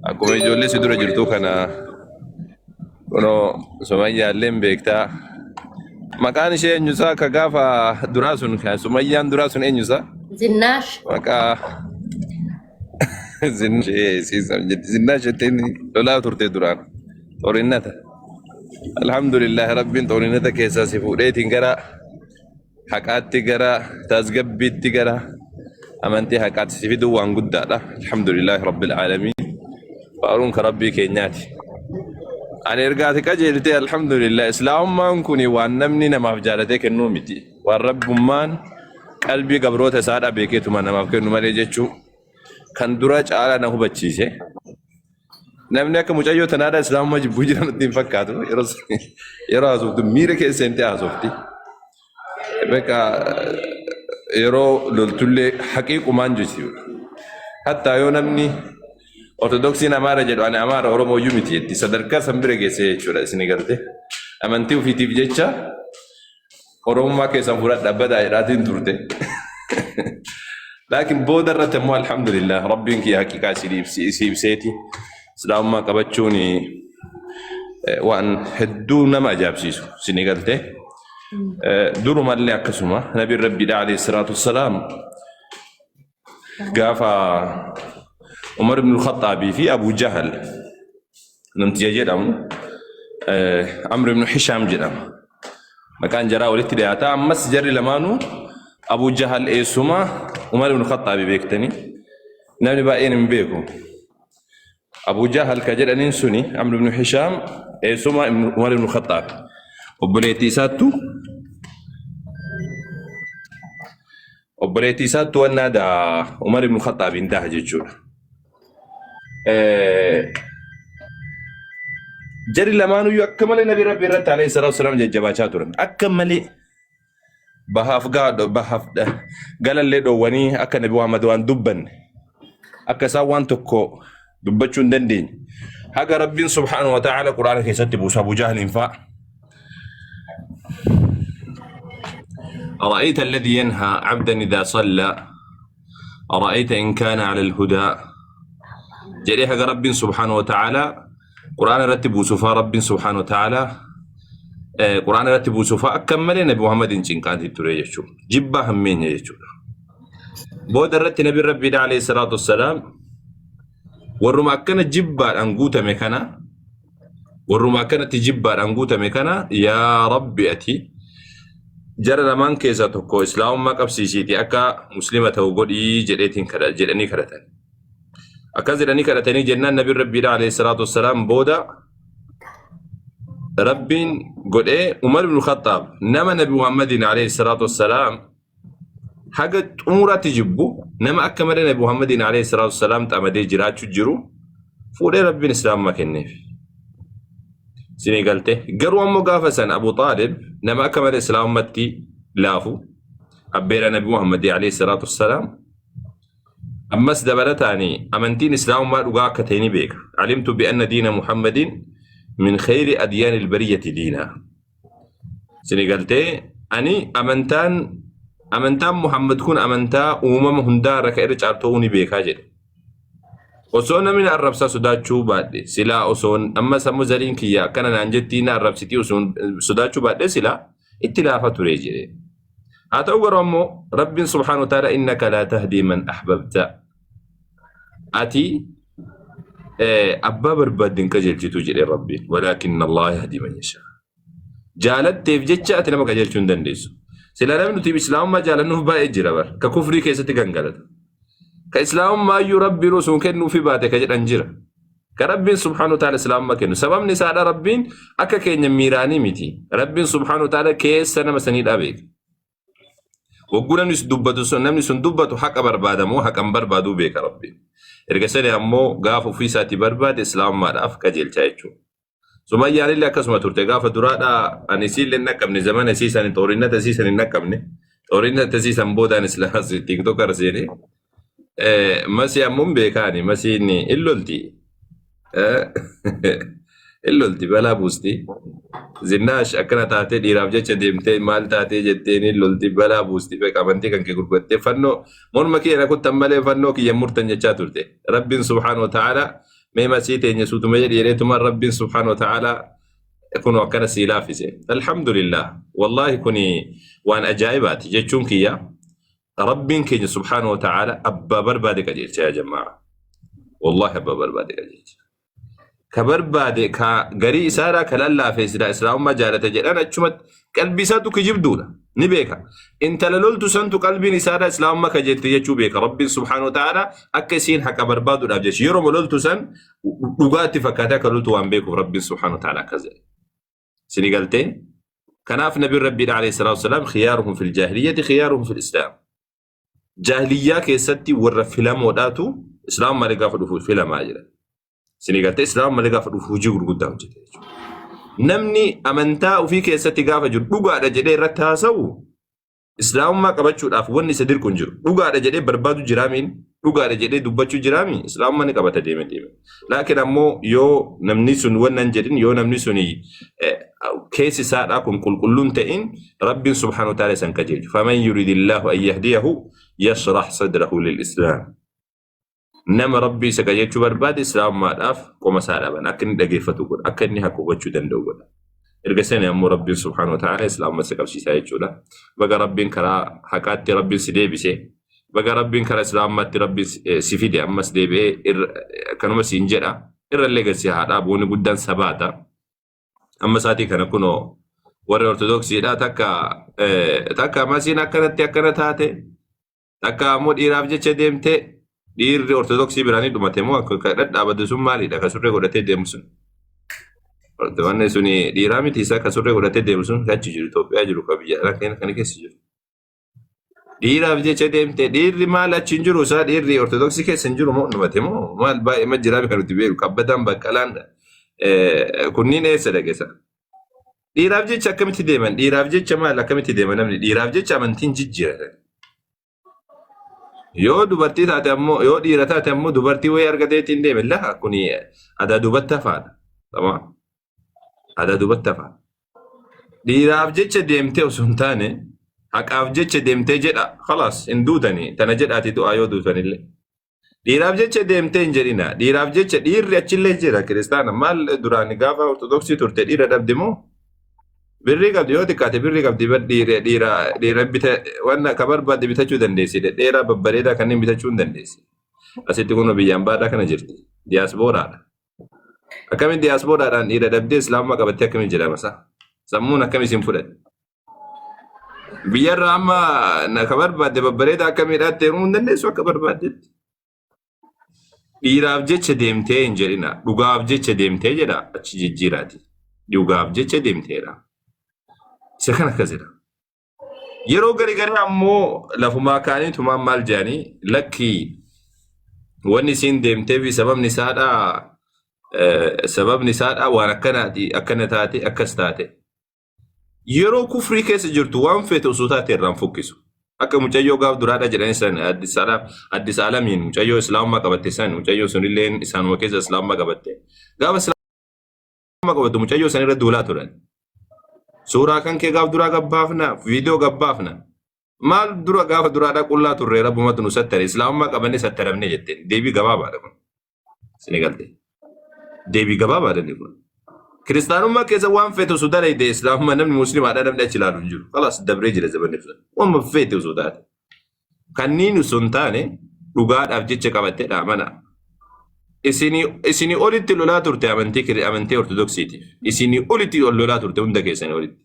akkuma ijoollee si dura jirtu kana kunoo Sumayyaalleen beektaa. Maqaan ishee eenyusaa ka gaafa duraa sun Sumayyaan duraa sun eenyusaa? Zinnaash. Maqaa Zinnaash jetteen lolaa turte duraan xorinnata. Alhamdulillah rabbiin xorinnata keessaa si fuudheetiin gara haqaatti gara tasgabbiitti gara amantii haqaatti si fiduu waan guddaadha. Alhamdulillah rabbil aalamiin. Faaruun ka rabbii keenyaati. Ani ergaati qajeelte alhamdulillah islaamummaan kuni waan namni namaaf jaalatee kennuu miti. Waan rabbummaan qalbii gabroota isaadhaa beekeetuma namaaf kennu malee jechuu kan dura caala na hubachiise. Namni akka mucayyoo tanaadha islaamummaa jibbuu jiran ittiin fakkaatu yeroo haasoftu miira keessa hin haasofti. Bakka yeroo loltullee haqiiqumaan jechuudha. Hattaa yoo namni Ortodoksiin Amaara jedhu ani Amaara Oromoo iyyuu miti jetti sadarkaa san bira geessee jechuudha isin garte. Amantii ofiitiif jecha Oromummaa keessan fudhadha badaa jedhaatiin turte. Laakiin booda irratti immoo alhamdulillah rabbiin kiyya haqiiqaa si ibseeti. Islaamummaa qabachuun waan hedduu nama ajaa'ibsiisu isin galte. Durumallee akkasuma nabiin rabbiidha alayhi salaatu wassalaam gaafa Umar ibn al-Khattabii fi Abu Jahal namticha jedhamu Amr ibn Hisham jedhama. Maqaan jaraa walitti dhiyaata. Ammas jarri lamaanuu Abu Jahal eessuma Umar ibn al-Khattabii beektanii namni baay'een hin beeku. Abu Jahal ka jedhaniin suni Amr ibn Hisham eessuma Umar ibn al-Khattabi. Obboleettii isaattu wannaadha Umar ibn al-Khattabii hin taha jechuudha. Jarri lamaanuu akka malee nabi rabbi irratti alayhi salaatu wassalaam jajjabaachaa turan. Akka malee bahaaf galallee dhoowwanii akka nabi Muhammad waan dubbanne akka isaan waan tokko dubbachuu hin dandeenye. Haga rabbiin subhaanahu wa ta'ala Qur'aana keessatti buusa Abu Jahaliin fa'a. أرأيت الذي ينهى عبدا إذا صلى أرأيت إن كان على الهدى جريها رب سبحانه وتعالى قرآن رتبوا سفا رب سبحانه وتعالى قرآن رتبوا سفا أكمل نبي محمد إن كانت تري يشوف جبا همين يشوف بود الرت نبي ربي عليه الصلاة والسلام والرما كانت جبا أنقوت مكانا والرما كانت جبا أنقوت مكانا يا ربي أتي جرى لمن كيسا تكو إسلام ما قبسيسيتي أكا مسلمة وقودي جدني كرتان أكا جدني كرتاني جنان نبي ربي عليه الصلاة والسلام بودا رب قد عمر بن الخطاب نما نبي محمد عليه الصلاة والسلام حاجة أمورات تجيبه نما أكمل نبي محمد عليه الصلاة والسلام تأمدي جرات شجرو فولي ربي الإسلام ما كنف سيني قلته قروا مقافسا أبو طالب نما أكمل الإسلام متي لافو أبير نبي محمد عليه الصلاة والسلام أمس دبلتاني أمنتين إسلام ما رقاكتيني بيك علمت بأن دين محمد من خير أديان البرية دينا سيني قلته أني أمنتان محمد كون أمنتا هندارك إرج أرتوني بيك هاجر وصونا من الربسة سوداتشو بعد سلا وصون أما سمو زرين كيا كان نانجتينا الربستي وصون سوداتشو بعد سلا اتلافة تريجري أتوقع رمو رب سبحانه وتعالى إنك لا تهدي من أحببت أتي أبا بربادين كجلتي تجري ربي ولكن الله يهدي من يشاء جالت تفجتش أتنا ما كجلتون دنديسو سلا لم نتيب إسلام ما جالنه باي جرابر ككفري كيستي كنغلت كإسلام ما يربي رسول كأنه في بعده كجد أنجرا كرب سبحانه وتعالى إسلام ما كأنه سبب نساء ربين أكا كأن ميراني ميتي رب سبحانه وتعالى كيس سنة مسنيد أبيك وقولا نسدبتو سنة نسدبتو حق بربادمو حق بربادو بيك ربي إرقسني أمو غافو في ساتي برباد إسلام ما رأف كجيل تايشو ثم يعني اللي أكسما تورتي غافة درادا أنسيل لنكمني زمان أسيسا نتورينا تسيسا ننكمني تورينا تسيسا بودا نسلا تيك توكر سيني مسي أمم بيكاني مسي إني إلولتي بلا بوستي زناش أكنا تاتي ديراب جتش ديمتي مال تاتي جتيني إلولتي بلا بوستي بك أمنتي كان كي قربتي فنو مون مكي أنا كنت أمالي فنو كي يمرتن جتشاتورتي رب سبحانه وتعالى مما سيتين يسوت مجد يريتم رب سبحانه وتعالى يكون وكان سيلافسه الحمد لله والله كوني وان أجائبات جيتشون كيا رب كي سبحانه وتعالى أبا بربادك أجيت يا جماعة والله أبا بربادك أجيت كبربادك كغري إسارة كلالا في إسلام ما جالت أجيت أنا أشمت قلبي ساتو كجيب دولا نبيك انت لولت سنتو قلبي نسارة إسلام ما كجيت يجو بيك رب سبحانه وتعالى أكسين حكا بربادو الأبجيش يروم لولت سن لغاتي فكاتك لولت وان بيكو رب سبحانه وتعالى كذا سنقلتين كناف نبي ربي عليه الصلاة والسلام خيارهم في الجاهلية خيارهم في الإسلام جاهلية كيستي ورفلام وداتو إسلام ما لقى فدفو فيلم أجل سنقلت إسلام ما لقى فدفو جيغر قدام نمني أمنتا وفي كيستي قافة جل بقى رجلي رتاسو إسلام ما قبتشو الأفوان نسدر كنجر بقى رجلي بربادو جرامين بقى رجلي دبتشو جرامي إسلام ما نقبت ديمة لكن أمو يو نمنيسون وننجرين يو نمنيسوني كيسي ساعدكم كلون تئن رب سبحانه وتعالى سنكجيج فمن يريد الله أن يهديه يشرح صدره للإسلام نما ربي سكجيج برباد إسلام ما داف كما سالبا أكن دقيفتو قد أكني هكو وجو دندو قد إرقساني أمو ربي سبحانه وتعالى إسلام ما سكبشي سايجو لا بقى ربي كرا حكاتي ربي سديبي سي بقى ربي كرا إسلام ما ربي سفيدي أما سديبي كانوا مسينجرا إرقسي هذا أبوني قدان سباتا أما ساتي كان كنو ورا أرثوذكسي لا تكا ماسين أكنت هاته تكا مود إيرافجة ديمته دير أرثوذكسي براني دوماتيمو كرد أبدا سومالي ده كسر قدرته ديمسون أرثوذكسي سوني ديرامي تيسا كسر قدرته ديمسون كاتشجري توبي أجرو كبيجا لكن كان كيسجري ديرافجة ديمته دير ما لا تشنجرو سا دير أرثوذكسي كسنجرو مو دوماتيمو ما الباقي ما جرامي كانوا تبيرو كبدان بكالان كنين إيه سلكسا dhiiraaf jecha akkamitti deeman dhiiraaf jecha maal akkamitti deeman namni dhiiraaf jecha amantiin jijjiira yoo dubartii taate ammoo yoo dhiira taate ammoo dubartii way argateetiin deeman la kuni ada dubatta faadha tamam ada dubatta faadha dhiiraaf jecha deemtee osoo hin taane haqaaf jecha deemtee jedha خلاص hin duutanii tana jedhaati du'aa yoo duutanillee dhiiraaf jecha deemtee hin jedhina dhiiraaf jecha dhiirri achillee jira kiristaana maal duraan gaafa ortodoksii turte dhiira dhabdimoo birri qabdi yoo xiqqaate birri qabdi dhiira bita wanna kabar baadde bitachuu dandeessi dheeraa babbareedaa kanneen bitachuu hin dandeessi asitti kun biyyaan baadhaa kana jirti diyaasbooraadha akkamiin diyaasbooraadhaan dhiira dhabdee islaamummaa qabattee akkamiin jedhama isaa sammuun akkamiin fudhate biyyarra amma kabar baadde babbareedaa akkamiidhaatti heerumuu hin dandeessu akka barbaaddetti dhiiraaf jecha deemtee hin jedhina dhugaaf jecha deemtee jedha achi jijjiiraati dhugaaf jecha deemteedha isa kana akkasira yeroo gari ammoo lafumaa kaaniitumaan maal jedhanii lakkii wanni isiin deemtee fi sababni isaadha waan akkana taate akkas taate yeroo kufrii keessa jirtu waan feete osoo taate irraan fokkisu akka mucayyoo gaaf duraadha jedhanii san addis alamiin mucayyoo islaamummaa qabatte san mucayyoo sunilleen isaanuma keessa islaamummaa qabatte gaafa islaamummaa qabattu mucayyoo san irra duulaa turan suuraa kan kee gaaf duraa gabbaafna viidiyoo gabbaafna maal dura gaafa duraadha qullaa turre rabbumatu nu sattare islaamummaa qabanne sattaramne jetteen deebii gabaabaadha kun sini galte deebii gabaabaadha ni kun kiristaanummaa keessa waan feete osoo dalayde islaamummaa namni muslimaadha namni achi ilaalu hin jiru kalaas dabree jira zabanne fudhate waan feete osoo taate kanniin osoo hin taane dhugaadhaaf jecha qabatteedha mana isinii olitti lolaa turte amantii ortodoksiitiif isinii olitti lolaa turte hunda keessanii olitti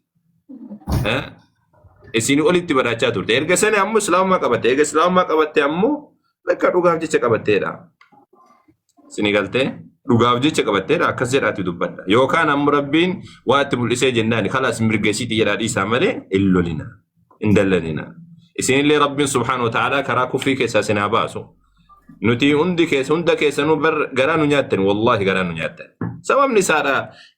isinii olitti badhaachaa turte erga sani ammoo islaamummaa qabatte erga islaamummaa qabatte ammoo bakka dhugaaf jecha qabatteedha isinii galtee dhugaaf jecha qabatteedha akkas jedhaati dubbadha yookaan ammoo rabbiin waa itti mul'isee jennaani kalaas mirgasiiti jedhaa dhiisaa malee hin lolina hin dallanina isinillee rabbiin subhaanahu wa ta'aalaa karaa kufrii keessaa sinaa baasu nuti hunda keessanuu garaa nu nyaattan wallahi garaa nu nyaattan sababni isaadha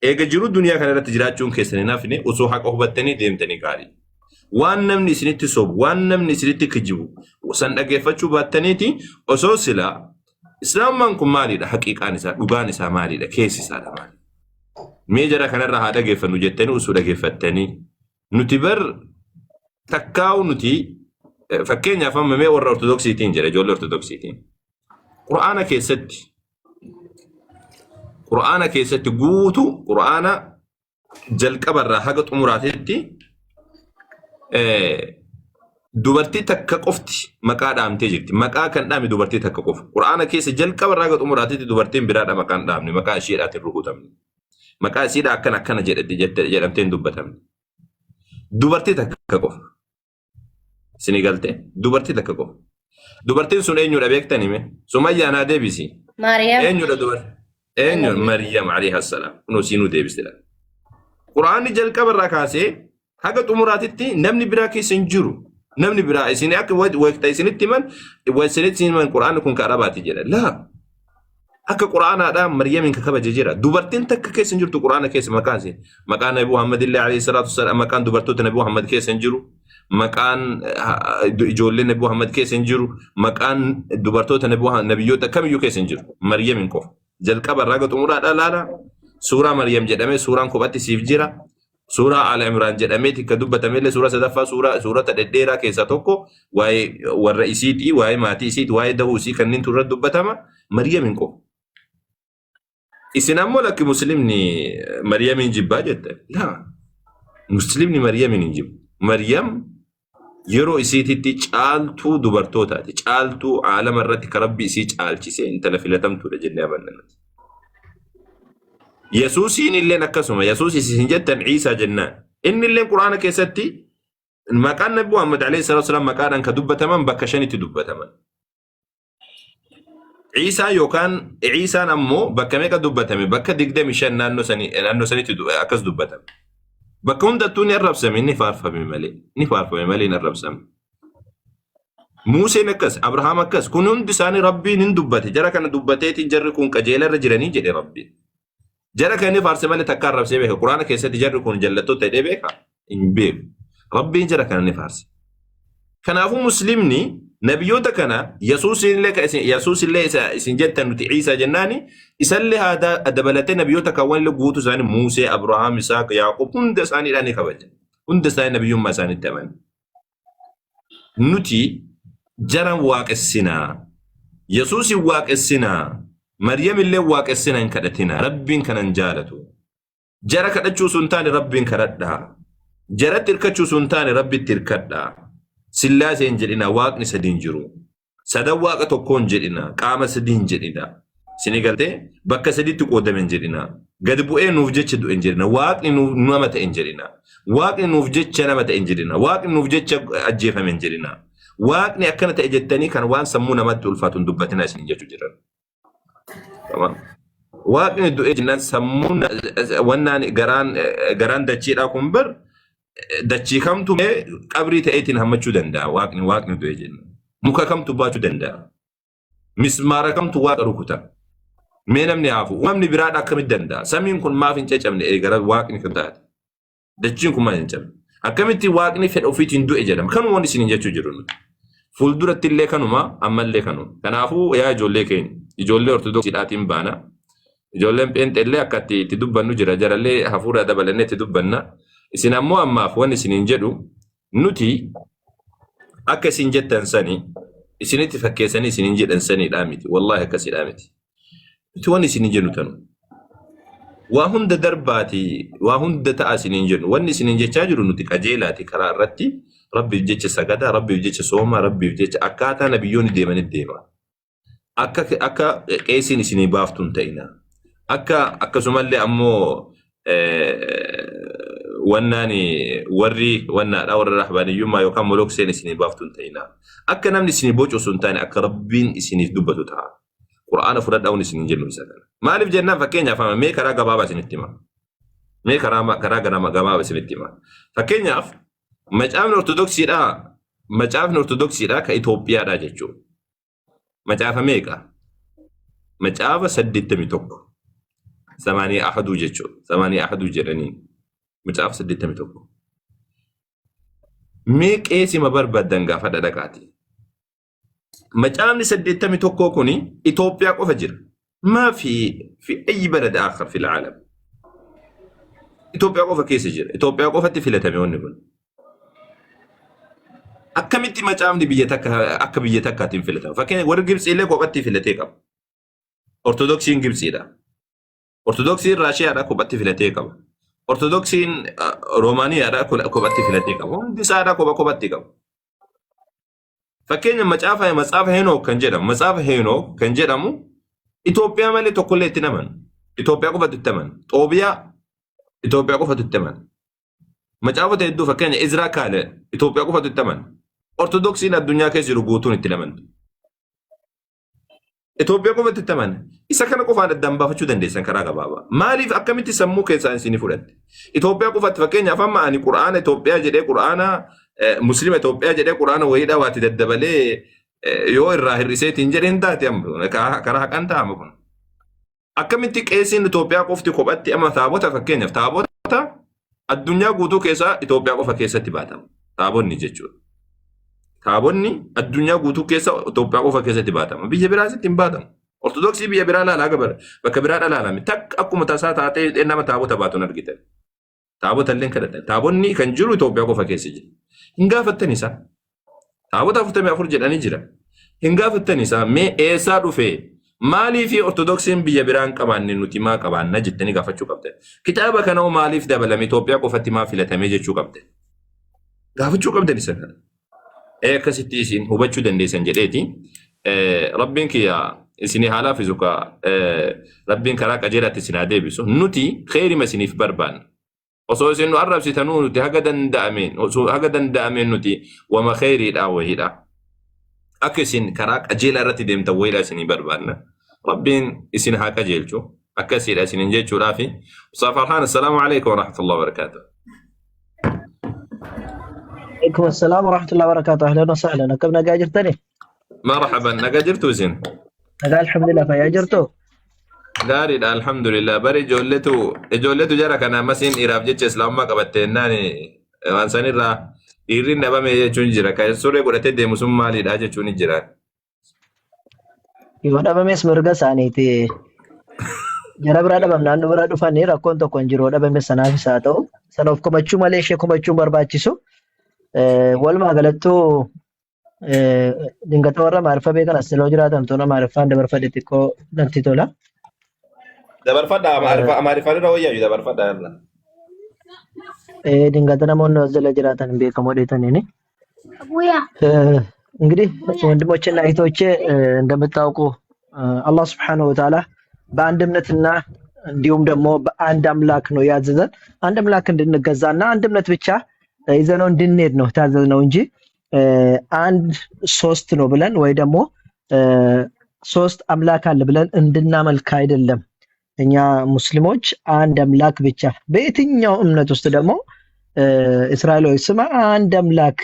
eega jiru duniyaa kana irratti jiraachuun keessan hin hafne osoo haqa hubattanii deemtanii gaarii waan namni isinitti sobu waan namni isinitti kijibu san dhageeffachuu baattaniiti osoo silaa islaamummaan kun maalidha haqiiqaan isaa dhugaan isaa maalidha keessi isaadha maali mee jara kanarraa haa dhageeffannu jettanii osoo dhageeffattanii nuti bar takkaa'u nuti fakkeenyaaf amma mee warra ortodoksiitiin jedha ijoollee ortodoksiitiin qur'aana keessatti قرآن كيسة تقوتو قرآن جلق برا حق طمراتي دوبرتي تكقفتي مكان دامتي جرتي مكان كان دامي دوبرتي تكقف قرآن كيسة جلق برا حق طمراتي دوبرتين برادا مكان دامني مكان شيرات الركوتم مكان سيدا أكنا جدمتين دوبتم دوبرتي تكقف سنغالتي دوبرتي تكقف دوبرتين سن أينو لبيكتني مه سمية أنا ديبسي مريم أينو لدوبر أينو مريم عليها السلام نوسينو ديبسي لا قرآن جلق برا كاسي حق طمراتي نمني براكي سنجرو نمني برا سيني أك وقت سنتي من وسنتي من القرآن يكون كرباتي جل لا أك القرآن هذا مريم إنك كبر جزيرة دوبرتين تك كيس سنجرو القرآن كيس مكانسي مكان أبو محمد الله عليه الصلاة والسلام مكان دوبرتو تنبو محمد كيس سنجرو مكان جولين أبو محمد كيس سنجرو مكان دوبرتو تنبو نبيوتا كم يو كيس سنجرو مريم إنكو جل كبر راجع تمرا لا سورة مريم جدامي سورة كوباتي سيفجرا سورة على عمران جدامي تكدوب تميل سورة سدفا سورة تديرا كيسا توكو واي والرئيسيتي واي ماتيسيت واي دهوسي كنين ترد دوبتما مريم إنكو إسنامو لك مسلمني مريم إنجبا جدا لا مسلمني مريم إنجب مريم يرو إسيتي تجعلتو دوبرتوتا تجعلتو عالم الرتي كربي إسي تجعلتي انت لفلتمتو لجنة بننا يسوسي إن اللي نكسوما يسوسي سنجتا عيسى جنة إن اللي القرآن كيستي مكان نبو محمد عليه الصلاة والسلام مكان كدوبة تمام بكشاني تدوبة تمام عيسى يوكان عيسى نمو بكميكا دوبة تمام بكا ديقدم شان نانو سني تدو أكس دوبة تمام بكون دتوني الرب سمي نفارفة بمالي نرب سمي موسى نكس أبراهام نكس كنون دساني ربي نندوبة جرى كان دوبتي جرى كون كجيل الرجراني جري ربي جرى كان فارس مالي تكرر سيبه القرآن كيسة جرى كون جلتو تدبيك إن بيك ربي جرى كان فارس كان أبو مسلمني نبيوتا كان يسوس اللي سنجتا نتي عيسى جناني يسلي هذا الدبلتين نبيوتا كوان لقوتو ساني موسى أبراهام إسحاق يعقوب هند ساني لاني كبجن هند ساني نبيون ما ساني التمن نتي جرى واق السنا يسوس واق السنا مريم اللي واق السنا انكدتنا ربين كان انجالتو جرى كدچو سنتاني ربين كردها جرى تركچو سنتاني ربي تركدها سلاسة جدنا واقني سدين جرو سدا واقع تكون جدنا قام سدين جدنا سنغالتي بكا سدي تقودم جدنا قد بوئي نوفجتش دو انجدنا واقني نوامة انجدنا واقني نوفجتش نامة انجدنا واقني نوفجتش أجيفة من جدنا واقني أكنت اجتني كان وان سمونا مد الفاتون دبتنا سنجتو جرن تمام واقني دو اجنا سمونا وانا غران دچي راكم بر دچي كمتو قبري تأيتين همچو دندا واقني دو اجنا مكا كمتو باتو دندا مسمارا كمتو واق ركوتا مينم نعافو وامني برادا كمت دندا سمين كن ما فين چچمني ايغرا واقني كدات دچين كن ما ينچم اكمتي واقني فد اوفيتين دو اجدم كان وندي سنين جچو جرون فولدرت اللي كانوا امال اللي كانوا كنافو يا جولي كين جولي اورتودوكس داتين بانا جولم بنت اللي اكتي تدبنو جرا جرا اللي حفورا دبلنه تدبنا isin ammoo ammaaf wanni isinin jedhu nuti akka isin jettan sani isinitti fakkeessanii isinin jedhan saniidha miti wallahi akkasidha miti nuti wanni isinin jennu tanu waa hunda darbaati waa hunda ta'a isinin jennu wanni isinin jechaa jiru nuti qajeelaati karaa irratti rabbiif jecha sagada rabbiif jecha sooma rabbiif jecha akkaataa nabiyyoonni deemanii deema akka qeesiin isinii baaftun ta'ina akkasumallee ammoo wannani warri wanna dawr rahbaniyuma yokam molok sen isini baftun tayna akka namni isini boco suntani akka rabbin isini dubbatu ta qur'ana fura dawn isini jennu isadan malif janna fakenya fama me kara gababa sinittima me kara gababa sinittima fakenya macaafni ortodoksii da ka Itoophiyaa da jechu macaafa meeqa macaafa 81 samani ahadu jechu samani ahadu jedani متعرف سديت متوقع ميك إيسي ما بربدن قافة دكاتي متعامل سديت متوقع كوني إثيوبيا وفجر ما في أي بلد آخر في العالم إثيوبيا وفا كيس جر إثيوبيا وفا تفلتها ميون نقول أكملتي متعامل بيتك بيتك تنفلتها فكين ورق جبس إليك وقت تفلتها أرثوذكسين جبس إلى ortodoksiin raashiyaadhaa kophatti filatee qaba. Ortodoksiin roomaaniyaadhaa kophatti filatee qaba. Hundi isaadhaa kophatti qaba. Fakkeenya macaafa Henook kan jedhamu Itoophiyaa malee tokkollee itti naman. Itoophiyaa qofatu itti aman. Xoobiyaa Itoophiyaa qofatu itti aman. Macaafota hedduu fakkeenya Izraa Kaale Itoophiyaa qofatu itti aman. Ortodoksiin addunyaa keessa jiru guutuun itti naman. Itoophiyaa qofatu itti aman. Isa kana qofaan addaan baafachuu dandeessan karaa gabaabaa. Maaliif akkamitti sammuu keessaan isin fudhatte? Itoophiyaa qofatti fakkeenyaaf amma ani Qur'aana Itoophiyaa jedhee Qur'aana Muslima Itoophiyaa jedhee Qur'aana wayiidhaa waati daddabalee yoo irraa hir'iseetiin jedheen taate karaa haqan ta'ama kun. Akkamitti qeesiin Itoophiyaa qofti kophatti amma taabota fakkeenyaaf taabota addunyaa guutuu keessaa Itoophiyaa qofa keessatti baatama. Taabonni jechuudha. Taabonni addunyaa guutuu keessa Itoophiyaa qofa keessatti baatama. Biyya biraasitti hin baatamu. Ortodoksii biyya biraa laalaa gabar bakka biraa dhalaalame takka akkuma tasaa taatee nama taabota baatuun argitan. Taabota illee kadhatan. Taabonni kan jiru Itoophiyaa qofa keessa jira. Hin gaafattan isaa. Taabota 44 jedhanii jira. Hin gaafattan isaa mee eessaa dhufee maaliif ortodoksiin biyya biraan qabaanne nuti maa qabaanna jettanii gaafachuu qabdan. Kitaaba kana maaliif dabalame Itoophiyaa qofatti maa filatame jechuu qabdan. Gaafachuu qabdan isa kana. Akkasitti isin hubachuu dandeessan jedheeti. Rabbiin kiyya isin haala fizuka Rabbiin karaa qajeelaatti isin haa deebisu. Nuti khayrii isiniif barbaanna. Osoo isin nu arrabsitanuu nuti haga danda'ameen nuti wama khayriidhaa wahiidha. Akka isin karaa qajeelaa irratti deemtan wayiidhaa isinii barbaanna. Rabbiin isin haa qajeelchu. Akkasiidha isinin jechuudhaafi. Mustafa Farhaan, assalaamu alaikum wa rahmatullahi wa barakatuh. عليكم السلام ورحمة الله وبركاته. أهلا وسهلا. كم نجا جرتني؟ مرحبا. نجا جرتو زين؟ نجا الحمد لله. فيا جرتو؟ داري الحمد لله. بري جولتو جرى كنا مسين إيراب جتش إسلام ما كبتناني وانساني را إيرين نبا مي جونجرا كاي سوري قرأت دي مسلم مالي راجع جوني جرا. يوانا بمس مرجع سانيتي. جرا برا بام نانو برا دفعني راكون تو كونجرو دا بمس سنافي ساتو. سنوف كمچو ماليشيا كمچو برباچيسو. Walumaa galattuu dingata warra maariffaa beekan as siloo jiraatan tola maariffaan dabarfadhe xiqqoo danti tola. Dabarfadhaa maariffaan irra wayyaa dabarfadhaa irra. Dingata namoonni as jala jiraatan beekamoo dheetaniini. እንግዲህ ወንድሞችና እህቶቼ እንደምታውቁ አላህ Subhanahu Wa Ta'ala በአንድ እምነትና እንዲሁም ደግሞ በአንድ አምላክ ነው ያዘዘን። አንድ አምላክ እንድንገዛና አንድ እምነት ብቻ ይዘነው እንድንሄድ ነው ታዘዝነው እንጂ አንድ ሶስት ነው ብለን ወይ ደግሞ ሶስት አምላክ አለ ብለን እንድናመልክ አይደለም። እኛ ሙስሊሞች አንድ አምላክ ብቻ በየትኛው እምነት ውስጥ ደግሞ እስራኤላዊ ስማ አንድ አምላክ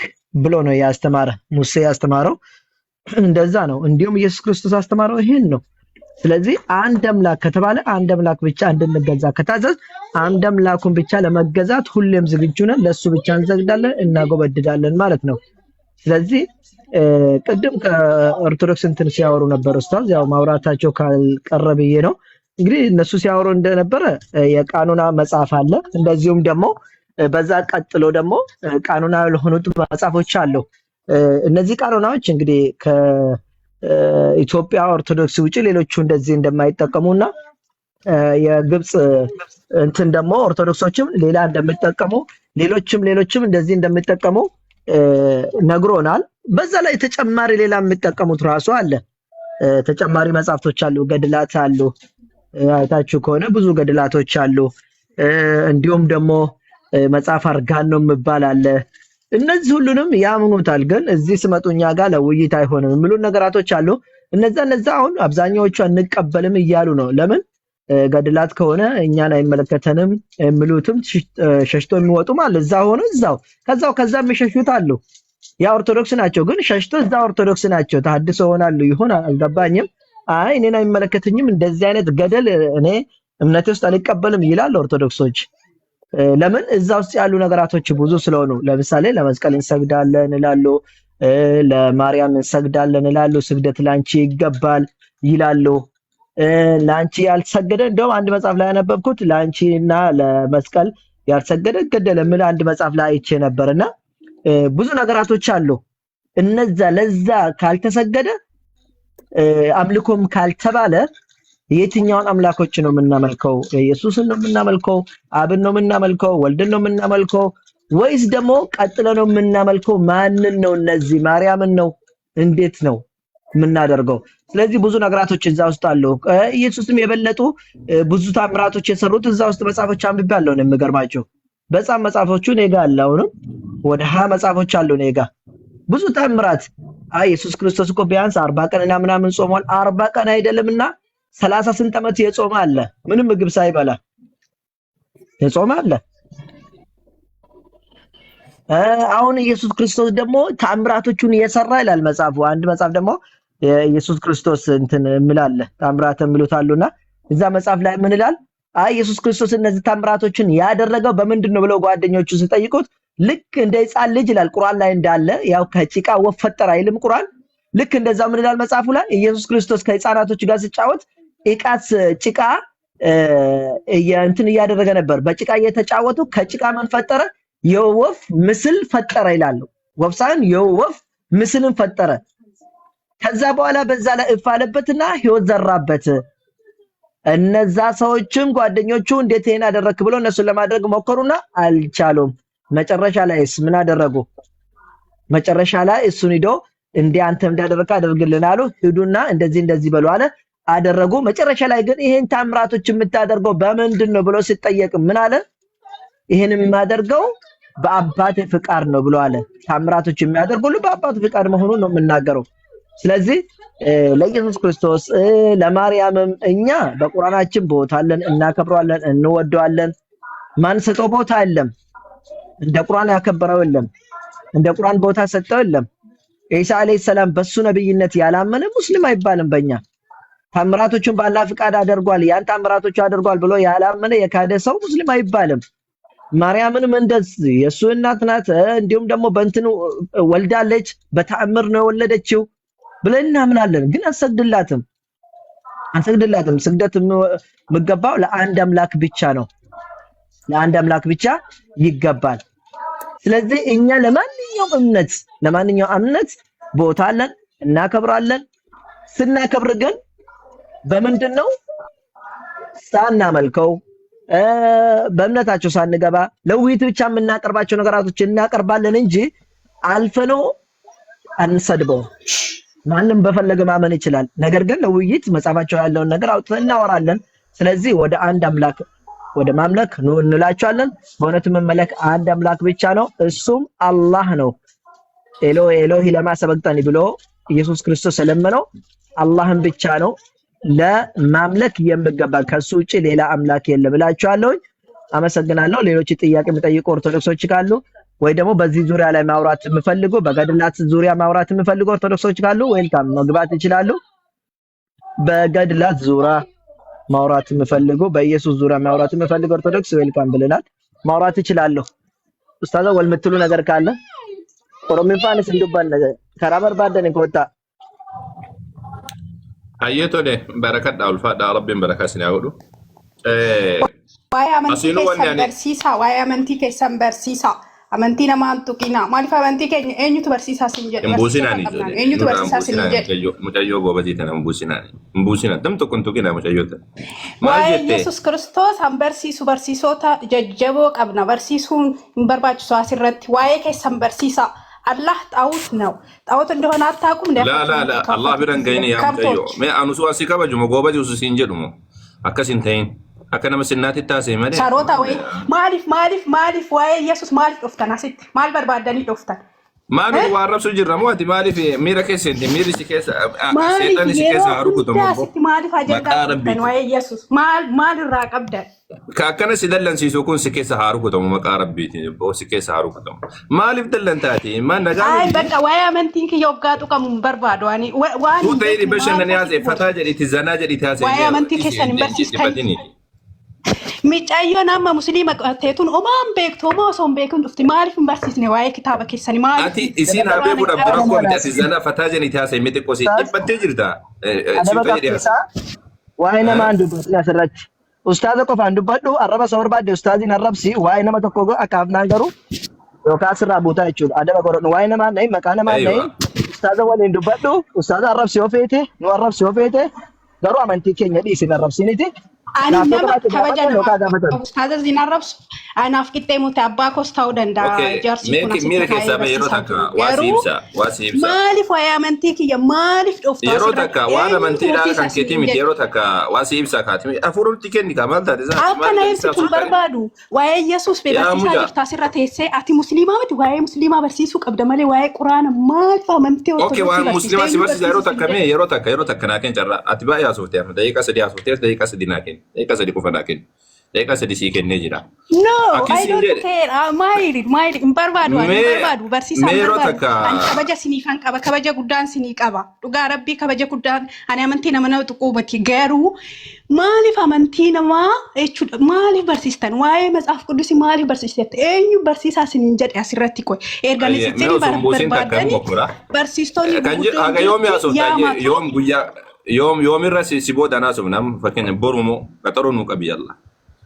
ብሎ ነው ያስተማረ። ሙሴ ያስተማረው እንደዛ ነው። እንዲሁም ኢየሱስ ክርስቶስ ያስተማረው ይሄን ነው። ስለዚህ አንድ አምላክ ከተባለ አንድ አምላክ ብቻ እንድንገዛ ከታዘዝ አንድ አምላኩን ብቻ ለመገዛት ሁሌም ዝግጁ ነን። ለሱ ብቻ እንሰግዳለን እናጎበድዳለን ማለት ነው። ስለዚህ ቅድም ከኦርቶዶክስ እንትን ሲያወሩ ነበር ኡስታዝ፣ ያው ማውራታቸው ካልቀረብዬ ነው። እንግዲህ እነሱ ሲያወሩ እንደነበረ የቃኑና መጽሐፍ አለ። እንደዚሁም ደግሞ በዛ ቀጥሎ ደግሞ ቃኑና ለሆኑት መጽሐፎች አሉ። እነዚህ ቃኑናዎች እንግዲህ ኢትዮጵያ ኦርቶዶክስ ውጪ ሌሎቹ እንደዚህ እንደማይጠቀሙና የግብጽ እንትን ደግሞ ኦርቶዶክሶችም ሌላ እንደሚጠቀሙ ሌሎችም እንደዚህ እንደሚጠቀሙ ነግሮናል። በዛ ላይ ተጨማሪ ሌላ የሚጠቀሙት ራሱ አለ። ተጨማሪ መጽሐፍቶች አሉ፣ ገድላት አሉ። አይታችሁ ከሆነ ብዙ ገድላቶች አሉ። እንዲሁም ደግሞ መጽሐፍ አርጋኖም የሚባል አለ። እነዚህ ሁሉንም ያምኑታል። ግን እዚህ ስመጡኛ ጋር ለውይይት አይሆንም የሚሉ ነገራቶች አሉ። እነዛ አሁን አብዛኛዎቹ አንቀበልም እያሉ ነው። ለምን ገድላት ከሆነ እኛን አይመለከተንም የሚሉትም ሸሽቶ የሚወጡ ማለት እዛ ሆነ ከዛ የሚሸሹት አሉ። ያ ኦርቶዶክስ ናቸው፣ ግን ሸሽቶ እዛ ኦርቶዶክስ ናቸው ተሐድሶ ሆናሉ። ይሆን አልገባኝም። አይ እኔን አይመለከተኝም እንደዚህ አይነት ገደል እኔ እምነቴ ውስጥ አልቀበልም ይላል ኦርቶዶክሶች። ለምን እዛ ውስጥ ያሉ ነገራቶች ብዙ ስለሆኑ፣ ለምሳሌ ለመስቀል እንሰግዳለን ይላሉ፣ ለማርያም እንሰግዳለን ይላሉ፣ ስግደት ላንቺ ይገባል ይላሉ። ላንቺ ያልሰገደ እንደውም አንድ መጽሐፍ ላይ ያነበብኩት ላንቺና ለመስቀል ያልሰገደ ገደለ ምን አንድ መጽሐፍ ላይ አይቼ ነበርና ብዙ ነገራቶች አሉ። እነዛ ለዛ ካልተሰገደ አምልኮም ካልተባለ የትኛውን አምላኮች ነው የምናመልከው? ኢየሱስን ነው የምናመልከው? አብን ነው የምናመልከው? ወልድን ነው የምናመልከው? ወይስ ደግሞ ቀጥለ ነው የምናመልከው? ማንን ነው? እነዚህ ማርያምን ነው? እንዴት ነው የምናደርገው? ስለዚህ ብዙ ነገራቶች እዛ ውስጥ አሉ። ኢየሱስም የበለጡ ብዙ ታምራቶች የሰሩት እዛ ውስጥ መጽሐፎች አንብቤያለሁ ነው የሚገርማቸው። በጣም መጽሐፎቹ እኔ ጋር አለ። አሁንም ወደ 20 መጽሐፎች አሉ እኔ ጋር ብዙ ታምራት። ኢየሱስ ክርስቶስ እኮ ቢያንስ 40 ቀንና ምናምን ጾሟል። 40 ቀን አይደለምና 30 ስንት ዓመት የጾመ አለ፣ ምንም ምግብ ሳይበላ የጾመ አለ። አሁን ኢየሱስ ክርስቶስ ደግሞ ታምራቶቹን እየሰራ ይላል መጽሐፉ። አንድ መጽሐፍ ደግሞ ኢየሱስ ክርስቶስ እንትን እምላለ ታምራት እምሉታሉና እዛ መጽሐፍ ላይ ምን ይላል? ኢየሱስ ክርስቶስ እነዚህ ታምራቶችን ያደረገው በምንድን ነው ብለው ጓደኞቹ ሲጠይቁት ልክ እንደ ሕፃን ልጅ ይላል ቁርአን ላይ እንዳለ። ያው ከጭቃ ወፍ ፈጠረ አይልም ቁርአን? ልክ እንደዛ ምን ይላል መጽሐፉ ላይ? ኢየሱስ ክርስቶስ ከሕፃናቶች ጋር ሲጫወት ጭቃ እንትን እያደረገ ነበር። በጭቃ እየተጫወቱ ከጭቃ ምን ፈጠረ? የወፍ ምስል ፈጠረ ይላል። ወፍ ሳይሆን የወፍ ምስልን ፈጠረ። ከዛ በኋላ በዛ ላይ እፍ አለበትና ሕይወት ዘራበት። እነዛ ሰዎችም ጓደኞቹ እንዴት ይሄን አደረክ ብሎ እነሱን ለማድረግ ሞከሩና አልቻሉም። መጨረሻ ላይስ ምን አደረጉ? መጨረሻ ላይ እሱን ሂዶ እንዴ አንተ እንዳደረክ አደርግልን አሉ። ሂዱና እንደዚህ በሉ አለ። አደረጉ። መጨረሻ ላይ ግን ይሄን ታምራቶች የምታደርገው በምንድን ነው ብሎ ሲጠየቅ ምን አለ? ይሄን የማደርገው በአባቴ ፍቃድ ነው ብሎ አለ። ታምራቶች የሚያደርጉሉ በአባቱ ፍቃድ መሆኑን ነው የምናገረው። ስለዚህ ለኢየሱስ ክርስቶስ ለማርያምም እኛ በቁርአናችን ቦታ አለን፣ እናከብረዋለን፣ እንወደዋለን። ማንሰጠው ቦታ የለም። እንደ ቁርአን ያከበረው የለም። እንደ ቁርአን ቦታ ሰጠው የለም። ኢሳ አለይሂ ሰላም በሱ ነብይነት ያላመነ ሙስሊም አይባልም። በእኛ ታምራቶችን በአላህ ፍቃድ አድርጓል፣ ያን ታምራቶች አድርጓል ብሎ ያላመነ የካደ ሰው ሙስሊም አይባልም። ማርያምንም እንደዚህ የሱ እናት ናት፣ እንዲሁም ደግሞ በእንትን ወልዳለች፣ በተአምር ነው የወለደችው ብለን እናምናለን። ግን አንሰግድላትም። ስግደት የሚገባው ለአንድ አምላክ ብቻ ነው። ለአንድ አምላክ ብቻ ይገባል። ስለዚህ እኛ ለማንኛውም እምነት ቦታ አለን፣ እናከብራለን። ስናከብር ግን በምንድን ነው? ሳናመልከው በእምነታቸው ሳንገባ ለውይይት ብቻ የምናቀርባቸው ነገራቶች እናቀርባለን እንጂ አልፈነው አንሰድበው። ማንም በፈለገ ማመን ይችላል። ነገር ግን ለውይይት መጽሐፋቸው ያለውን ነገር አውጥተን እናወራለን። ስለዚህ ወደ አንድ አምላክ ወደ ማምለክ ነው እንላቸዋለን። በእውነት መመለክ አንድ አምላክ ብቻ ነው፣ እሱም አላህ ነው። ኤሎሂ ለማ ሰበቅተኒ ብሎ ኢየሱስ ክርስቶስ ስለመነው አላህን ብቻ ነው ለማምለክ የሚገባ፣ ከሱ ውጪ ሌላ አምላክ የለም እላቸዋለሁ። አመሰግናለሁ። ሌሎች ጥያቄ የሚጠይቁ ኦርቶዶክሶች ካሉ ወይ ደግሞ በዚህ ዙሪያ ላይ ማውራት የምፈልጉ በገድላት ዙሪያ ማውራት የምፈልጉ ኦርቶዶክሶች ካሉ ዌልካም መግባት ይችላሉ። በገድላት ዙሪያ ማውራት የምፈልጉ በኢየሱስ ዙሪያ ማውራት የምፈልጉ ኦርቶዶክስ ዌልካም ብለናል፣ ማውራት ይችላሉ። ኡስታዝ ወል የምትሉ ነገር ካለ ኦሮሚፋንስ እንዱባን ነገር ከራበር ባደን እንቆጣ አየቶለ በረከት አልፋ ዳረብን በረካስን ያውዱ ዋይ አመንቲ ከሰን በርሲሳ አመንቲ ነማን ቱቂና ማሊፋ አመንቲ ከኝ ኤኙቱ በርሲሳ ሲንጀ እምቡሲናኒ ኤኙቱ በርሲሳ ሲንጀ ሙጨዮ ጎበዚ ተና እምቡሲና ደምቶ ኩንቱ ቂና ሙጨዮተ ዋይ ኢየሱስ ክርስቶስ አንበርሲሱ በርሲሶታ ጀጀቦ ቀብና በርሲሱን እንበርባችሁ አስረት ዋይ ከሰን በርሲሳ አላህ ጣውት ነው። ጣውት እንደሆነ አታውቁም? ላ አላህ ቢረን ገይኔ ያምጠዮ ሜ አኑሱ አሲካበጁ ጎበዚ ኡሱ ሲንጀዱሞ አከሲንተይን አከነ መስናት ታሰ ማለ ሳሮታ ወይ ማሊፍ ወይ ኢየሱስ ማሊፍ ዶፍተና ሲት ማል በርባዳኒ ዶፍተን ማሉ ዋረብሱ ጅራሙ አቲ ማሊፍ ሚራ ከሰንት ሚሪ ሲከሳ ሰይጣን ሲከሳ አሩኩ ተሞ ማሊፍ አጀንዳ ወይ ኢየሱስ ማል ራቀብደ ካከነ ሲደለን ሲሶኩን ሲከሳ አሩኩ ተሞ መቃረቢቲ ቦ ሲከሳ አሩኩ ተሞ ማሊፍ ደለንታቲ ማን ነጋ አይ በቃ ወይ አመንቲንክ ይወጋጡ ቀሙ በርባዶ ዋኒ ቱ ተይሪ በሸነን ያዘ ፈታጀ ዲትዘና ጀ ዲታሰ ወይ አመንቲንክ ከሰን በርሲስ ሚጫዮ ናማ ሙስሊም አቀቴቱን ኦማን ቤክቶ ኦማሶን ቤኩን ዱፍቲ ማሊፍ በርሲስኔ ዋይ ኪታበ ከሰኒ ማሊፍ አቲ ኢሲን አቤ ቡዳ ብራኮ ሚታሲ ዘና ፈታጀ ዲታሰ ሚጥቆሲ ይበቴ ጅርታ ሲፈይዲያስ ዋይ ነማን ዱበት ያሰራች ኡስታዝ ቆፋ አንዱባዱ አረባ ሰወር ባደ ኡስታዚን አረብሲ ዋይ ነማ ተኮጎ አካፍናን ገሩ ወካስራ ቦታ ይችላል አደባ ቆሮ ዋይ ነማን ነይ መካነ ማን ነይ ኡስታዝ ወለ አንዱባዱ ኡስታዝ አረብሲ ወፌቴ ነው አረብሲ ወፌቴ ገሩ አመንቲ ኬኛ ዲስ ነረብሲኒቲ ani nama kabaja nama ustaza zinarrabsu anaaf qixxeemuti abbaa koos ta'uu danda'a jaarsi kun miira keessaa ba'e yeroo takka waasiibsa maaliif waa'ee amantii kiyya maaliif dhuftaa yeroo takka waan amantiidhaa kan keetii miti yeroo takka waasiibsa kaati afurutti kenni ka maal taate isaa akkana ibsituu barbaadu waa'ee yesuus beeksisaa jirtaa sirra teessee ati musliimaa miti waa'ee musliimaa barsiisuu qabda malee waa'ee quraana maaliif amantii okay waan musliimaa si barsiisa yeroo takka naa kenni carraa ati baay'ee haasofte daqiiqaa sadii haasofte daqiiqaa sadii naa kenni Eka sadi kufana ken. Eka sadi si kenne jira. No, I don't care. Mairi, barbadu bersisa barbadu. Ani kabaja sini kan kabaja guddaan sini qaba. Dhugaa Rabbii kabaja guddaan ani amantii nama nama tuqubati garuu maaliif amantii nama jechuudha maaliif barsistan waa'ee matsaaf quddusi maaliif barsistan eenyu barsiisaa sinin jedhe asirratti qoy erganis sini barbaadani barsiistonni aga yoomi asofta yoom guyyaa يوم الرئيس سيبود أنا سمنام فكين برومو كترونو كبيلا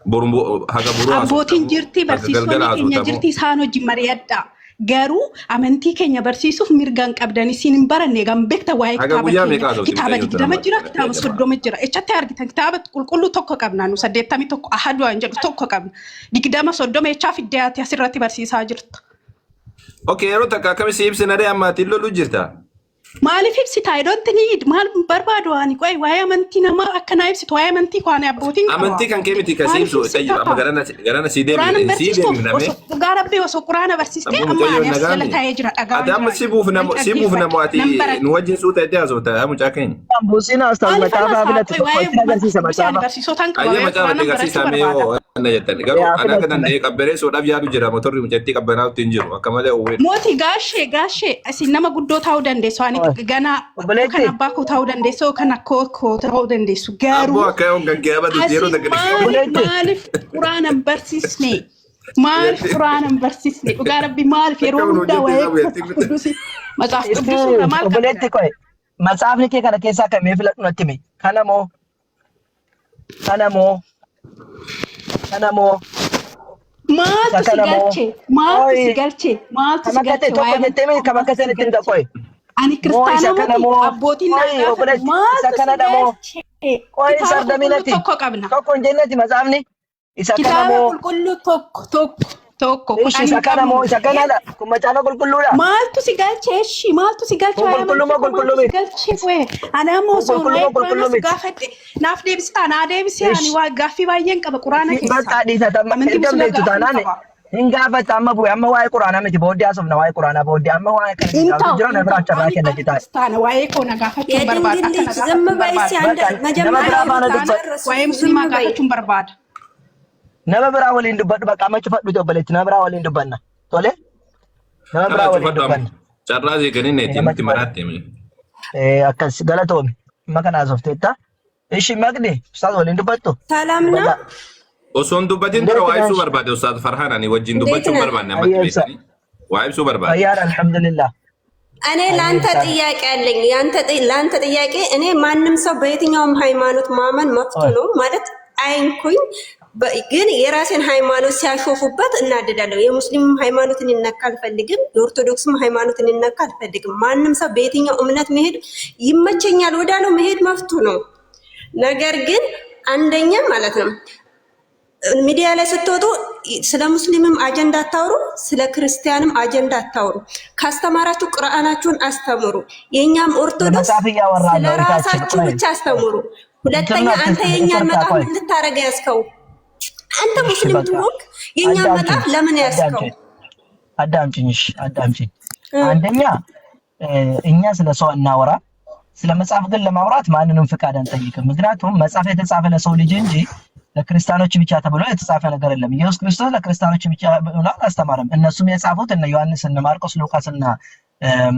برومو هذا برومو أبوتين جرتي برسيسوني كنيا جرتي سانو جمريادا جارو أمنتي كنيا برسيسوف ميرجان كابداني سين براني جام بكتا واي كتابة كتابة مجرا كتابة صدق مجرا إيش تعرف كتابة كل توك كابنا نوسديت تامي توك أحد وانجل توك كابنا بكدامة صدق ما يشاف الديات يصيرتي برسيسا جرت أوكي روتا كم سيب سناري أما تلو لجرتا maaliif ibsita I don't need maal barbaadu ani qoy waa'ee amantii nama akkana ibsitu waa'ee amantii kwaane abbootiin qaba amantii kan keemiti kasiibsu amma garana siidee miname garabbi osoo quraana barsiiste amma ani asjala taa'ee jira dhagaa adamma sibuuf namooti nu wajjin suuta itti haasofta mucaa keenya busina astaan maqaafaa filatu agarsiisa maqaafaa barsiisotaan qaba maqaafaa agarsiisa meeoo anna jettan garuu ana akka danda'ee qabbaree soodhaaf yaadu jira motorri mucattii qabbanaa ittiin jiru akka malee uwwee mooti gaashee isin nama guddoo ta'uu dandeessu ani gana kan abbaa koo ta'uu dandeessu kan akkoo ta'uu dandeessu garuu maaliif quraana barsiisne dhugaa Rabbi maaliif yeroo hundaa waa'ee quddusi matsaaf quddusi maal obboleetti qoy matsaafni kee kana keessaa kamee filadhu natti himi kana moo maaltu si galche tokko jettee mee kama akka sanitti hin qoy ani kiristaana abbootiin tokko qabna tokko hin jenneti matsaafni isa kana moo qulqulluu tokko isa kana moo isa kanadha kun macaafa qulqulluudha maaltu si galche qulqulluu ana ammoo soonaa gaafadhe naaf deebistaa naa deebisee ani waa gaaffii baay'een qaba quraana keessa bakka dhiisa ergamdeetu taanaan Hingafata amma bu'e amma waa'ee quraanaa miti booddee haasofna waa'ee quraanaa booddee amma waa'ee kana gaafa jira na biraa carraa kenna jitaa. Taana waa'ee koona gaafachuun barbaada akkana zamma baay'isi anda majammaa waa'ee musliimaa gaafachuun barbaada. Nama biraa waliin dubbadhu bakka amma cufadhu obboleetti nama biraa waliin dubbanna tole nama biraa waliin dubbanna. Carraa eeganii neetii miti maraatti himi. Akkas galatoomi amma kana haasofteetta. Ishi maqni ustaaz waliin dubbattu. Salaamna. Osoon dubbatiin dura waa ibsuu barbaade Ustaaz Farhaan ani wajjin dubbachuun barbaanne amma beekani waa ibsuu barbaade. Ayyaar alhamdulillah. እኔ ላንተ ጥያቄ አለኝ ላንተ ጥያቄ እኔ ማንም ሰው በየትኛውም ሃይማኖት ማመን መብቱ ነው ማለት አይንኩኝ ግን የራሴን ሃይማኖት ሲያሾፉበት እናደዳለሁ የሙስሊም ሃይማኖትን ይነካል ፈልግም የኦርቶዶክስም ሃይማኖትን ይነካል ፈልግም ማንም ሰው በየትኛው እምነት መሄድ ይመቸኛል ወዳለው መሄድ መብቱ ነው ነገር ግን አንደኛ ማለት ነው ሚዲያ ላይ ስትወጡ ስለ ሙስሊምም አጀንዳ አታውሩ ስለ ክርስቲያንም አጀንዳ አታውሩ ካስተማራችሁ ቁርአናችሁን አስተምሩ የኛም ኦርቶዶክስ ስለ ራሳችሁ ብቻ አስተምሩ ሁለተኛ አንተ የኛን መጣፍ እንድታረጋ ያስከው አንተ ሙስሊም ትሆንክ የኛን መጣፍ ለምን ያስከው አዳምጪኝ አንደኛ እኛ ስለ ሰው እናወራ ስለ መጽሐፍ ግን ለማውራት ማንንም ፍቃድ አንጠይቅም ምክንያቱም መጽሐፍ የተጻፈ ለሰው ልጅ እንጂ ለክርስቲያኖች ብቻ ተብሎ የተጻፈ ነገር የለም ኢየሱስ ክርስቶስ ለክርስቲያኖች ብቻ ብሎ አስተማረም እነሱም የጻፉት እነ ዮሐንስ እነ ማርቆስ ሉቃስና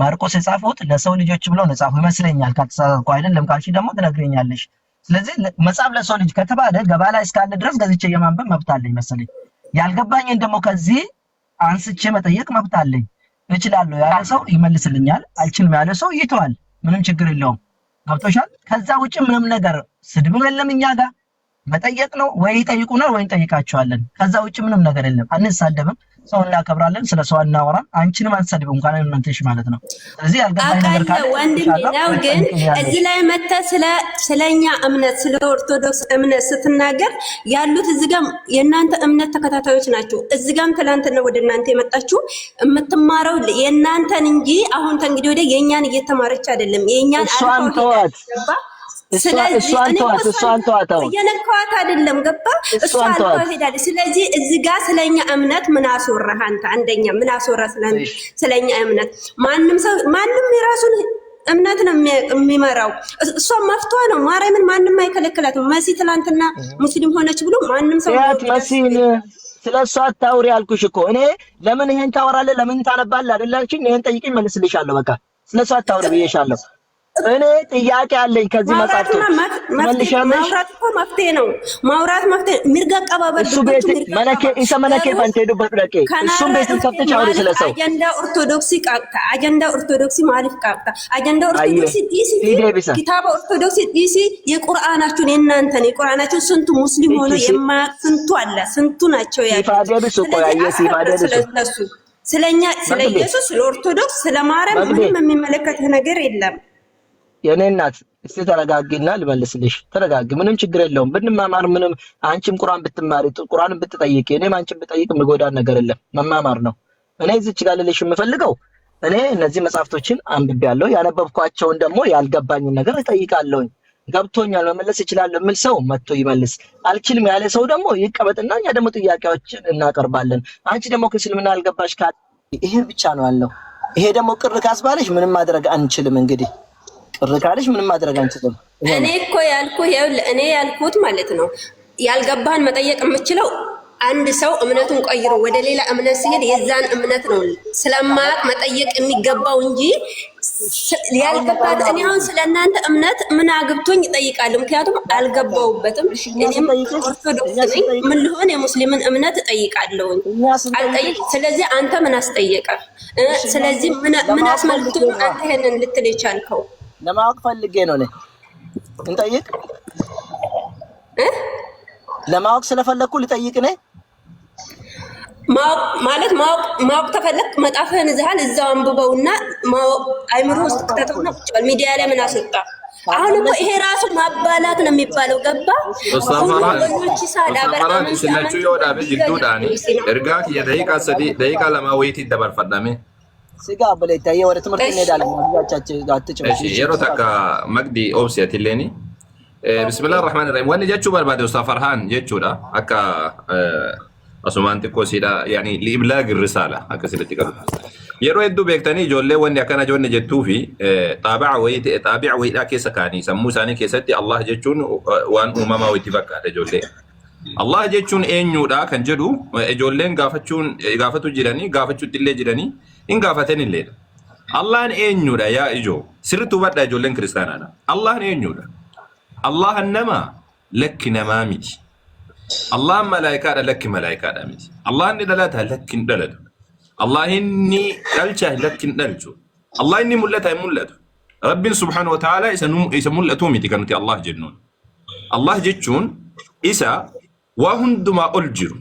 ማርቆስ የጻፉት ለሰው ልጆች ብሎ ነው ጻፉ ይመስለኛል ከተሳሳትኩ አይደለም ካልሽ ደግሞ ትነግሪኛለሽ ስለዚህ መጽሐፍ ለሰው ልጅ ከተባለ ገባላ እስካለ ድረስ ገዝቼ የማንበብ መብት አለኝ መሰለኝ ያልገባኝን ደግሞ ከዚህ አንስቼ መጠየቅ መብት አለኝ እችላለሁ ያለ ሰው ይመልስልኛል አልችልም ያለ ሰው ይተዋል ምንም ችግር የለውም ገብቶሻል ከዛ ውጪ ምንም ነገር ስድብ የለም እኛ ጋር መጠየቅ ነው ወይ ጠይቁናል ወይ እንጠይቃቸዋለን። ከዛ ውጭ ምንም ነገር የለም። አንሳደብም፣ ሰው እናከብራለን፣ ስለ ሰው እናወራም። አንቺንም አንሳደብ እንኳን እናንተሽ ማለት ነው። ስለዚህ ያልገባኝ ነገር ካለ ወንድሜ ነው። ግን እዚህ ላይ መተህ ስለኛ እምነት ስለ ኦርቶዶክስ እምነት ስትናገር ያሉት እዚህ ጋር የእናንተ እምነት ተከታታዮች ናቸው። እዚህ ጋርም ትላንትና ወደ እናንተ የመጣችሁ የምትማረው የእናንተን እንጂ አሁን ተንግዲህ ወደ የኛን እየተማረች አይደለም። የኛን አልፈው እሷን ተዋት የነካዋት አይደለም ገባ እሷን ተዋት። ስለዚህ እዚህ ጋር ስለኛ እምነት ምን አስወራህ አንተ? አንደኛ ምን አስወራህ ስለኛ እምነት? ማንም የራሱን እምነት ነው የሚመራው። እሷ መፍቷ ነው። ማርያምን ማንም አይከለክላትም። መሲ ትላንትና ሙስሊም ሆነች ብሎ ማንም ሰው መሲን ስለሷ አታውሪ አልኩሽ እኮ እኔ። ለምን ይሄን ታወራለህ? ለምን ታነባለህ? አይደላችሁ? ይሄን ጠይቂኝ መልስልሻለሁ። በቃ ስለሷ አታውሪ ብዬሻለሁ። እኔ ጥያቄ አለኝ። ከዚህ መጽሐፍ ማውራት እኮ መፍትሄ ነው። ማውራት መፍትሄ ሚርጋ ቀባበል እሱ ቤት መነኬ ኢሰ መነኬ ፈንቴዱበት ለቄ እሱም ቤት ሰጥተሽ አውሪ ስለሰው አጀንዳ ኦርቶዶክሲ ማሊፍ ቃብታ አጀንዳ ኦርቶዶክሲ ዲሲ ኪታብ ኦርቶዶክሲ ዲሲ የቁርአናችሁን የእናንተን የቁርአናችሁን ስንቱ ሙስሊም ሆኖ የማያውቅ ስንቱ አለ። ስንቱ ናቸው ሲፋደብስ እኮ ያየ ሲፋደብስ ስለኛ ስለ ኢየሱስ ስለ ኦርቶዶክስ ስለ ማርያም ምንም የሚመለከትህ ነገር የለም። የኔ እናት እስቲ ተረጋጊና ልመልስልሽ። ተረጋጊ፣ ምንም ችግር የለውም። ብንማማር ምንም አንቺም ቁርአን ብትማሪ ቁርአንን ብትጠይቂ እኔም አንቺም ብጠይቅ ምጎዳን ነገር የለም። መማማር ነው። እኔ እዚች ጋር ልልሽ የምፈልገው እኔ እነዚህ መጽሐፍቶችን አንብቤያለሁ። ያነበብኳቸውን ደግሞ ያልገባኝን ነገር እጠይቃለሁኝ። ገብቶኛል መመለስ እችላለሁ የሚል ሰው መጥቶ ይመልስ። አልችልም ያለ ሰው ደግሞ ይቀበጥና እኛ ደግሞ ጥያቄዎችን እናቀርባለን። አንቺ ደግሞ ከእስልምና ያልገባሽ ይሄ ብቻ ነው ያለው። ይሄ ደግሞ ቅር ካስባለሽ ምንም ማድረግ አንችልም። እንግዲህ ቅር ካለሽ ምንም ማድረግ አንችልም። እኔ እኮ እኔ ያልኩት ማለት ነው ያልገባህን መጠየቅ የምችለው አንድ ሰው እምነቱን ቀይሮ ወደ ሌላ እምነት ሲሄድ የዛን እምነት ነው ስለማያውቅ መጠየቅ የሚገባው እንጂ ያልገባት እኔ አሁን ስለእናንተ እምነት ምን አግብቶኝ እጠይቃለሁ። ምክንያቱም አልገባውበትም። እኔም ኦርቶዶክስ ነኝ። ምን ልሆን የሙስሊምን እምነት እጠይቃለሁ አልጠይቅ። ስለዚህ አንተ ምን አስጠየቀ? ስለዚህ ምን አስመልክቶ አንተ ይሄንን ልትል የቻልከው? ለማወቅ ፈልጌ ነው። እኔ እንጠይቅ ለማወቅ ስለፈለኩ ልጠይቅ ነኝ። ማወቅ ተፈለክ መጣፍህን እዛል እዛው አንብበውና አይምሮ ውስጥ ከተተውና ቁጭ ሚዲያ ላይ ምን አስወጣ? አሁን እኮ ይሄ ራሱ ማባላት ነው የሚባለው። ገባ ወንዶች ሳዳበር ስለቹ ይወዳ በጅዱዳኒ እርጋ የደቂቃ ሰዲ ደቂቃ ለማወይት ይደበርፈዳሜ ሲጋ በለይታየ ወደ ትምህርት እንሄዳለን። ማግዛቻችን አትጭው እሺ የሮታካ መግዲ ኦብሲያት ለኒ ብስሚላህ الرحمن الرحيم ወን ጀቹ በርባደ ኡስታዝ ፈርሃን ጀቹዳ አካ አሱማንት ኮሲዳ ያኒ ሊብላግ الرساله አካ ስለቲቀ የሮ እዱ ቤክተኒ ጆሌ ወን ያከና ጆነ ጀቱፊ ጣቢዕ ወይዳ ከሰካኒ ሰሙሳኒ ከሰቲ አላህ ጀቹን ዋን ኡማማ ወይቲ ፈቃደ ጆሌ አላህ ጀቹን ኤኙዳ ከንጀዱ ጆሌን ጋፈቱ ጅራኒ ጋፈቹ ትሌ ጅራኒ ኢንጋፈተን ሌላ አላህን ኤኙዳ ያ እጆ ስርቱ በዳ ጆሌን ክርስቲያናና አላህን ኤኙዳ አላህ እነማ ለክ ነማሚቲ አላህ መላኢካ ለክ መላኢካ ዳሚቲ አላህን ደላታ ለክ ደለቱ አላህኒ ቀልቻ ለክ ደልቹ አላህኒ ሙለታ ሙለቱ ረቢን ሱብሓነሁ ወተዓላ ይሰሙለቱ ሚቲ ከኑቲ አላህ ጀኑን አላህ ጀቹን ኢሳ ወሁንዱማ ኦልጅሩ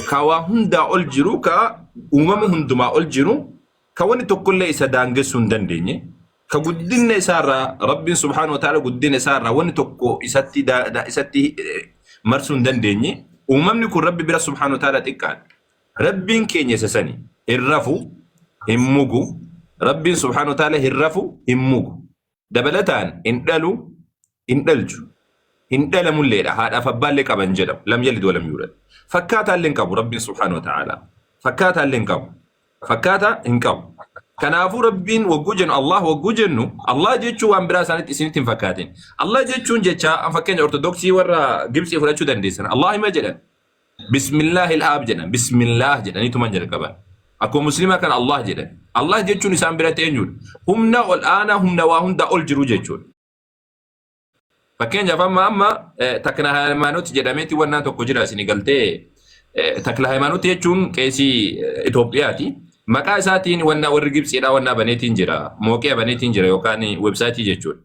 ከዋሁንዳ ኦልጅሩ ከኡመሙ ሁንዱማ ኦልጅሩ ከወኒ ተኩለ ኢሳ ዳንገሱ እንደንደኝ ከጉድነ ሳራ ረቢን ሱብሓነሁ ወተዓላ ጉድነ ሳራ ወኒ ተኮ ኢሰቲ መርሱ እንደንደኝ ኡመምኒ ኩ ረቢ ቢራ ሱብሓነሁ ወተዓላ ጥቃል ረቢን ኬኘ ሰሰኒ ይረፉ ይሙጉ ረቢን ሱብሓነሁ ወተዓላ ይረፉ ይሙጉ ደበለታን እንደልጁ እንደለሙ ሌላ ሃዳ ፈባለ ቀበን ጀለም ለም የልድ ወለም ይውለድ ፈካታ ለንቀቡ ረቢን ሱብሓነሁ ወተዓላ ፈካታ ለንቀቡ ፈካታ እንቀቡ ከናፉ ረቢን ወጉጀን አላህ ወጉጀኑ አላህ ጀቹ አንብራ ሳነት ኢስኒት ፈካቴን አላህ ጀቹን ጀቻ አንፈከኝ ኦርቶዶክሲ ወራ ግብጽ ይፈረቹ ደንዴሰን አላህ ይመጀለን ቢስሚላህ አልአብ ጀና ቢስሚላህ ጀና ኒቱ መንጀር ቀባ አኮ ሙስሊማ ከን አላህ ጀለን አላህ ጀቹን ኢሳን ብረት ኤኙን ሁምና ወልአና ሁምና ዋሁንዳ ኦልጅሩ ጀቹን ፈከኝ ጃፋማ አማ ተክና ሃይማኖት ጀዳሜቲ ወና ተኮ ጅራ ሲኒ ገልቴ ተክለ ሃይማኖት ጀቹን ቄሲ ኢትዮጵያቲ መቃ ሳቲን ወና ወር ግብጽ ዳ ወና በኔቲን ጅራ ሞቂያ በኔቲን ጅራ ዮካኒ ዌብሳይት ጀቹን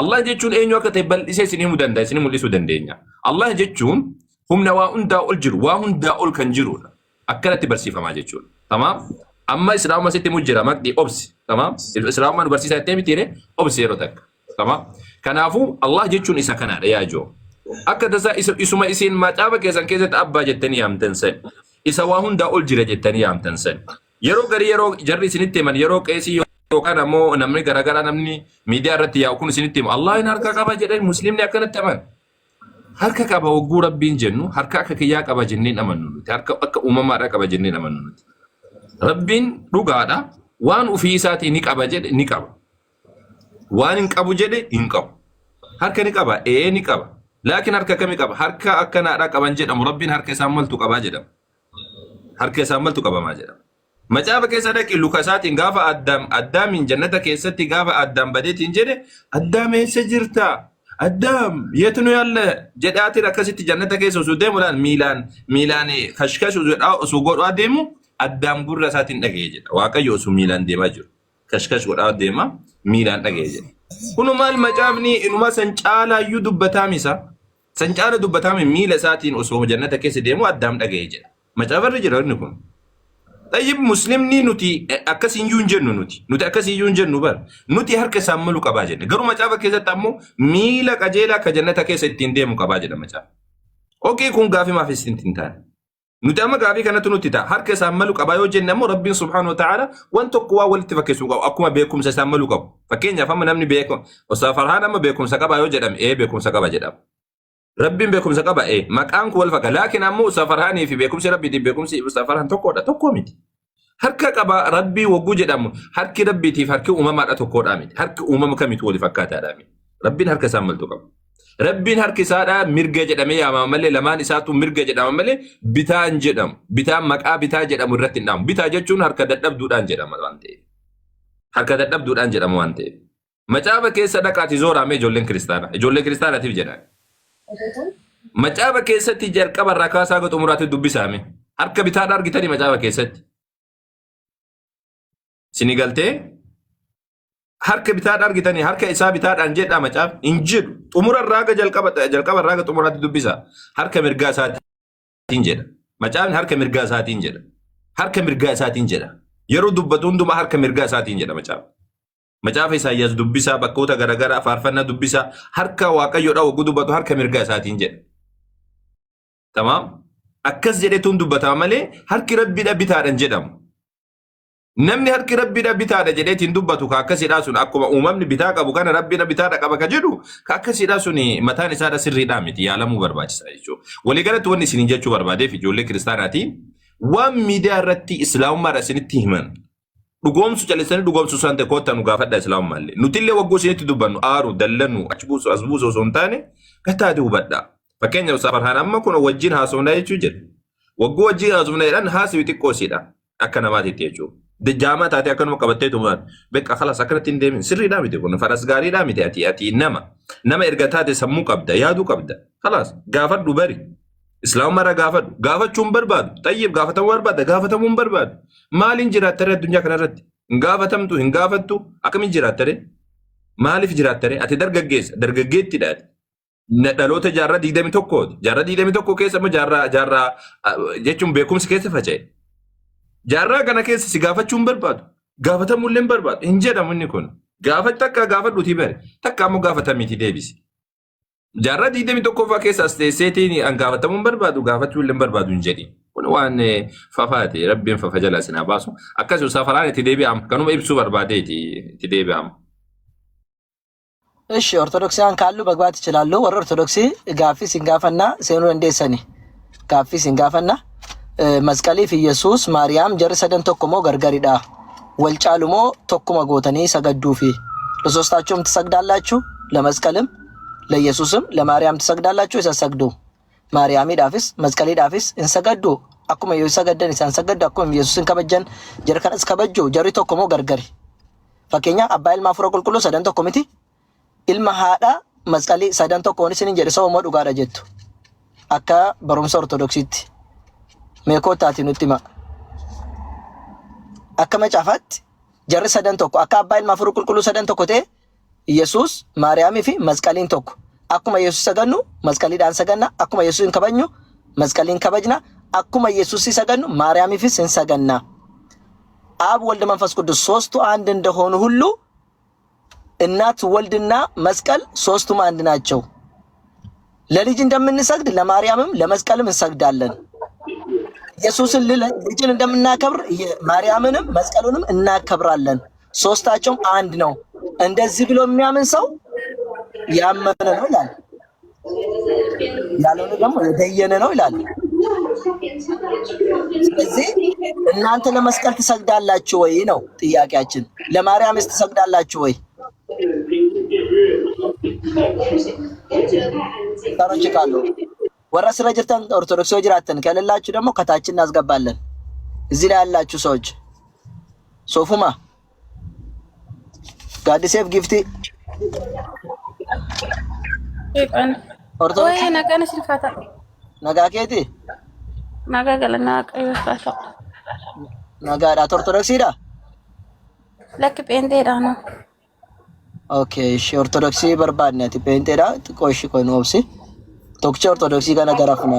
Allah jechuun eenyu akka ta'e bal'isee isin himuu danda'a, isin mul'isuu dandeenya. Allah jechuun humna waa hundaa ol jiru, waa hundaa ol kan jirudha. Akkanatti barsiifamaa jechuudha. Tamaam? Amma Islaamuma sitti mujjira maqdii obsi. Tamaam? Islaamuma nu barsiisaa itti mitiire obsi yeroo takka. Tamaam? Kanaafuu Allah jechuun isa kanaadha yaa joo. Akka tasaa isuma isin macaafa keessan keessatti abbaa jettanii yaamtan san. Isa waa hundaa ol jira jettanii yaamtan san. Yeroo garii yeroo jarri isinitti himan yeroo qeesii yookaan ammoo namni garaagaraa namni miidiyaa irratti yaa'u kun isinitti himu Allah hin harka qaba jedhanii muslimni akkanatti aman. Harka qaba wagguu rabbiin jennu harka akka kiyyaa qaba jenneen amannu nuti. Harka akka uumamaadhaa qaba jenneen amannu nuti. Rabbiin dhugaadha waan ofii isaatii ni qaba jedhe ni qaba. Waan hin qabu jedhe hin qabu. Harka ni qaba ni qaba. Laakiin harka kami qaba? Harka akkanaadhaa qaban jedhamu rabbiin harka isaan maltu qabaa jedhama. Harka isaan maltu qabamaa jedhama. Macaafa keessa dhaqi luka isaatiin gaafa Addaamiin jannata keessatti gaafa Addaam badeetiin jedhe Addaam eessa jirta? Addaam yetu nu yaalla jedhaatiin akkasitti jannata keessa osoo deemuudhaan miilaan kashkash osoo godhaa deemu Addaam gurra isaatiin dhaga'ee jedha. Waaqayyo osoo miilaan deemaa jiru. Kashkash godhaa deema miilaan dhaga'ee jedha. Kunu maal macaafni inuma san caalaayyuu dubbataam isa. San caala dubbataam miila isaatiin osoo jannata keessa deemu Addaam dhaga'ee jedha. Macaafarra jira inni kun. Tayyib muslimni nuti akkasiin yuun jennu nuti akkasiin yuun jennu bar nuti harka isaan malu qabaa jenne garuu macaafa keessatti ammoo miila qajeelaa akka jannata keessa ittiin deemu qabaa jedha macaafa. Okey kun gaafii maaf isin taane nuti amma gaafii kanatu nuti ta'a harka isaan malu qabaa yoo jenne ammoo rabbiin subhaanahu wa ta'ala waan tokko waa walitti fakkeessuu qabu akkuma beekumsa isaan malu qabu fakkeenyaaf amma namni beeku Ustaz Farhaan amma beekumsa qabaa yoo jedhame beekumsa qaba jedhama. Rabbiin beekumsa qaba maqaan kun wal fakka laakiin ammoo Ustaz Farhaanii fi beekumsi rabbiitiin beekumsi Ustaz Farhaan tokkodha tokko miti. Harka qaba rabbii wagguu jedhamu harki rabbiitiif harki uumamaadha tokkodha miti. Harki uumama kamitu wali fakkaataadha miti. Rabbiin harka isaan maltu qaba. Rabbiin harki isaadha mirga jedhamee yaamama malee lamaan isaatu mirga jedhama malee bitaan jedhamu. Bitaan maqaa bitaa jedhamu irratti hin dhaamu. Bitaa jechuun harka dadhabduudhaan jedhama waan ta'eef. Harka dadhabduudhaan jedhama waan ta'eef. Macaafa keessa dhaqaati zooraamee ijoolleen kiristaanaa. Ijoollee kiristaanaatiif jedhan. Macaafa keessatti jalqaba irraa kaasaa ga xumuraatti dubbisaame. Harka bitaadha argitanii macaafa keessatti. Sinigaltee harka bitaadha argitanii harka isaa bitaadhaan jedhaa macaafa hin jedhu. Xumura irraa ga jalqaba irraa ga xumuraatti dubbisa. Harka mirgaa isaatiin jedha. Macaafni harka mirgaa isaatiin jedha. Harka mirgaa isaatiin jedha. Yeroo dubbatu hundumaa harka mirgaa isaatiin jedha macaafa. Macaafa Isaayyaas dubbisaa bakkoota garaagaraa faarfannaa dubbisaa harka waaqayyoodhaa wagguu dubbatu harka mirgaa isaatiin jedha. Tamaam? Akkas jedhetuun dubbatama malee harki rabbiidha bitaadhaan jedhamu. Namni harki rabbiidha bitaadha jedheetiin dubbatu ka akkasidhaa sun akkuma uumamni bitaa qabu kana rabbiidha bitaadha qaba ka jedhu ka akkasidhaa sun mataan isaadha sirriidhaa miti yaalamuu barbaachisaa jechuudha. Waliigalatti wanni isin jechuu barbaadeef ijoollee kiristaanaatiin waan miidiyaa irratti islaamummaadha isinitti himan. Dhugoomsu callisanii dhugoomsu san ta'e koottan gaafadha islaamummallee. Nutillee wagguu isinitti dubbannu aaru dallannu achi buusu as buusu osoo hin taane gataati hubadha. Fakkeenyaaf Ustaz Farhaan amma kun wajjin haasofnaa jechuu jedha. Wagguu wajjin haasofnaa jedhan haasawii xiqqoosiidha akka namaatiitti jechuudha. Jaamaa taatee akkanuma qabattee tumaan beekaa khalas akkanatti hin deemin sirriidhaa miti kun faras gaariidhaa miti ati nama erga taate sammuu qabda yaaduu qabda khalas gaafadhu bari. Islaamummaa gaafadhu gaafachuun barbaadu tayyib gaafatamuu barbaada gaafatamuu hin barbaadu maaliin jiraattare addunyaa kanarratti hin gaafatamtu hin gaafattu akkamiin jiraattare maaliif jiraattare ati dargaggeettidha dhaloota jaarraa 21 jaarraa 21 keessa immoo jaarraa jechuun beekumsi keessa faca'e jaarraa kana keessa si gaafachuun barbaadu gaafatamuu illee barbaadu hin jedhamu inni kun gaafatti takka gaafadhuutii bare takka ammoo gaafatamiiti deebisi. Jaarraa 21 keessa as teesseetiin an gaafatamuu barbaadu gaafachuu illee barbaadu hin jedhi. Kun waan fafaati rabbiin fafa jalaa sinaa baasu akkasuma Ustaz Farhaan itti deebi'amu kanuma ibsuu barbaadeeti itti deebi'amu. እሺ ኦርቶዶክሳውያን ካሉ መግባት ይችላሉ። ወደ ኦርቶዶክሲ ጋፊ ሲንጋፈና ሴኑ እንደሰኒ ጋፊ ሲንጋፈና መስቀሊፍ ኢየሱስ ማርያም ጀርሰደን ተኮሞ ገርገሪዳ ወልጫሉሞ ተኮማ ጎተኒ ሰገዱፊ ለሶስታቸውም ትሰግዳላችሁ ለመስቀልም ለኢየሱስም ለማርያም ትሰግዳላችሁ ይሰግዱ ማርያም ዳፊስ መስቀል ዳፊስ እንሰገዱ አኩመ ይሰገደን ይሰገዱ አኩመ ኢየሱስን ከበጀን ጀርከን እስከበጆ ጀሪ ተኮሞ ገርገሪ ፈከኛ አባይል ማፍሮ ቁልቁሉ ሰደን ተኮሚቲ ilma haadha masqalii sadan tokko onisinin jedhe sabamo dhugaadha jettu akka barumsa ortodoksiitti meekootaati nutti hima akka macaafaatti jarri sadan tokko akka abbaa ilma afur qulqulluu sadan tokko ta'e ኢየሱስ ማርያም ፊ መስቀሊን ቶኩ አኩማ ኢየሱስ ሰገኑ መስቀሊዳን ሰገና አኩማ ኢየሱስን ከበኙ መስቀሊን ከበጅና አኩማ ኢየሱስ ሲሰገኑ ማርያም ፊ ስንሰገና አብ ወልድ መንፈስ ቅዱስ ሶስቱ አንድ እንደሆኑ ሁሉ እናት ወልድና መስቀል ሶስቱም አንድ ናቸው። ለልጅ እንደምንሰግድ ለማርያምም ለመስቀልም እንሰግዳለን። ኢየሱስን ልጅን እንደምናከብር ማርያምንም መስቀሉንም እናከብራለን። ሶስታቸውም አንድ ነው። እንደዚህ ብሎ የሚያምን ሰው ያመነ ነው ይላል። ያለው ደግሞ የደየነ ነው ይላል። ስለዚህ እናንተ ለመስቀል ትሰግዳላችሁ ወይ ነው ጥያቄያችን። ለማርያምስ ትሰግዳላችሁ ወይ? ታሮች ካሉ ወራ ስለ ጅርተን ኦርቶዶክሶች ጅራተን ከሌላችሁ ደግሞ ከታች እናስገባለን። እዚህ ላይ ያላችሁ ሰዎች ሶፉማ ጋዲሴፍ ጊፍቲ ኦርቶዶክስ ወይ ነገነ ሲልካታ ነጋኬቲ ናጋገለና ቀይወጣታ ነጋዳ ኦርቶዶክስ ሂዳ ለክ ጴንጤዳ ነው። ኦኬ እሺ ኦርቶዶክስ በርባድነት ጴንጤዳ ጥቆሽ ቆይ ነው ኦብሲ ቶክቸ ኦርቶዶክስ ጋር ነገራፍና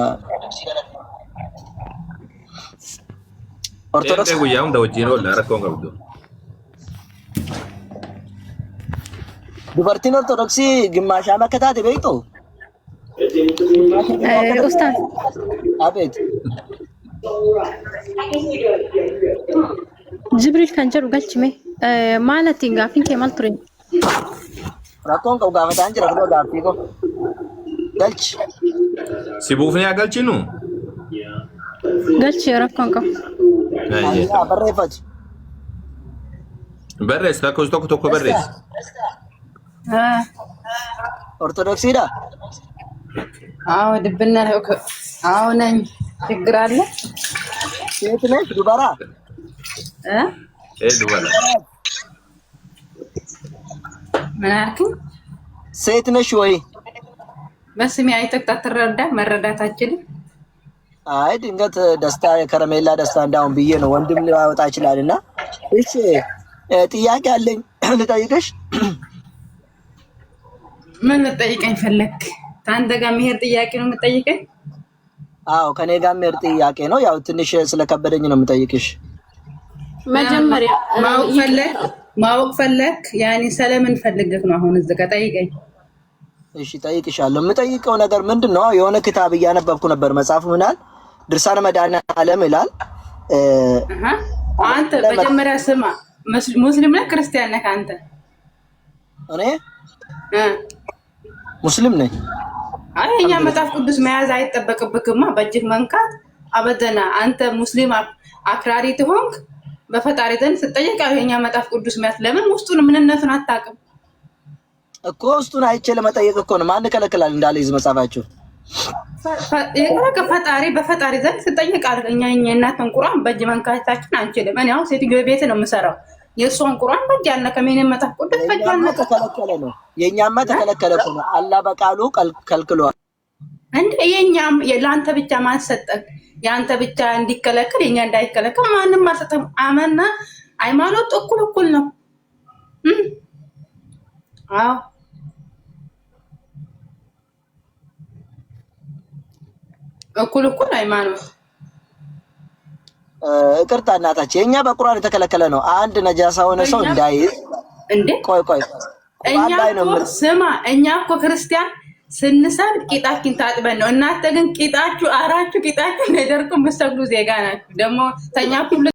ኦርቶዶክስ ጉያውን ደውጂኖ ለራኮን ገብዶ ዱበርቲን ኦርቶዶክስ ግማሽ አመከታት በይቶ ኡስታዝ አቤት ጅብሪል ከንጀሩ ገልችሜ ማለት ጋፊን ከማል ቱሪ ራኮን ቀው ጋፈታ አንጀራ ብሎ ጋፊኮ ገልች ሲቡፍኒ አገልችኑ ገልች ራኮን ቀው አያ በረፈች በረስ ታኮስ ቶኮ በረስ ኦርቶዶክስ ሂዳ አዎ ድብና ነው። አዎ ነኝ። ችግር አለ። ሴት ነሽ ዱባራ ዱባራ ምን አልከኝ? ሴት ነሽ ወይ? በስሜ አይተክ ተረዳ መረዳታችን። አይ ድንገት ደስታ የከረሜላ ደስታ እንዳውን ብዬ ነው ወንድም ሊያወጣ ይችላልና። እሺ ጥያቄ አለኝ ልጠይቅሽ። ምን ልጠይቀኝ ፈለክ? ታንተ ጋር መሄድ ጥያቄ ነው የምጠይቀኝ? አዎ ከኔ ጋር መሄድ ጥያቄ ነው። ያው ትንሽ ስለከበደኝ ነው የምጠይቅሽ። መጀመሪያ ማወቅ ፈለክ ያኔ ሰለምን ፈልገክ ነው አሁን እዚህ ጋር ጠይቀኝ። እሺ ጠይቅሻለሁ። የምጠይቀው ነገር ምንድነው? የሆነ ክታብ እያነበብኩ ነበር። መጽሐፉ ምናል ድርሳነ መድኃኔዓለም ይላል። አንተ መጀመሪያ ስማ፣ ሙስሊም ነህ ክርስቲያን ነህ አንተ? እኔ ሙስሊም ነኝ። አይ እኛ መጽሐፍ ቅዱስ መያዝ አይጠበቅብክማ በእጅህ መንካት አበደና። አንተ ሙስሊም አክራሪ ትሆንክ በፈጣሪ ዘንድ ስትጠየቅ የኛ መጽሐፍ ቅዱስ መያዝ ለምን ውስጡን ምንነቱን አታውቅም እኮ። ውስጡን አይቼ ለመጠየቅ እኮ ነው። ማን ከለከላል እንዳልይዝ መጽሐፋችሁ? ፈጣሪ በፈጣሪ ዘንድ ስትጠየቅ እኛ እናንተን ቁርአን በእጅ መንካታችን አንችልም። እኔ አሁን ሴትዮ ቤት ነው የምሰራው። የእሷን ቁርአን በእጅ ያልነካ ምን መጽሐፍ ቅዱስ በእጅ ያልነካ ተከለከለ ነው። የኛማ ተከለከለ እኮ ነው። አላህ በቃሉ ከልክሏል። እንዴ የኛም ለአንተ ብቻ ማን ሰጠን? የአንተ ብቻ እንዲከለከል የኛ እንዳይከለከል ማንም አልሰጠም። አመና ሃይማኖት እኩል ነው። አዎ እኩል ሃይማኖት ይቅርታ እናታችን የኛ በቁርአን የተከለከለ ነው። አንድ ነጃሳ ሆነ ሰው እንዳይዝ እንዴ ቆይ እኛ እኮ ክርስቲያን ስንሰግድ ቂጣችን ታጥበን ነው። እናንተ ግን ቂጣችሁ አራችሁ ቂጣችሁ እንደደርቁ የምትሰግዱ ዜጋ ናችሁ። ደግሞ ተኛችሁ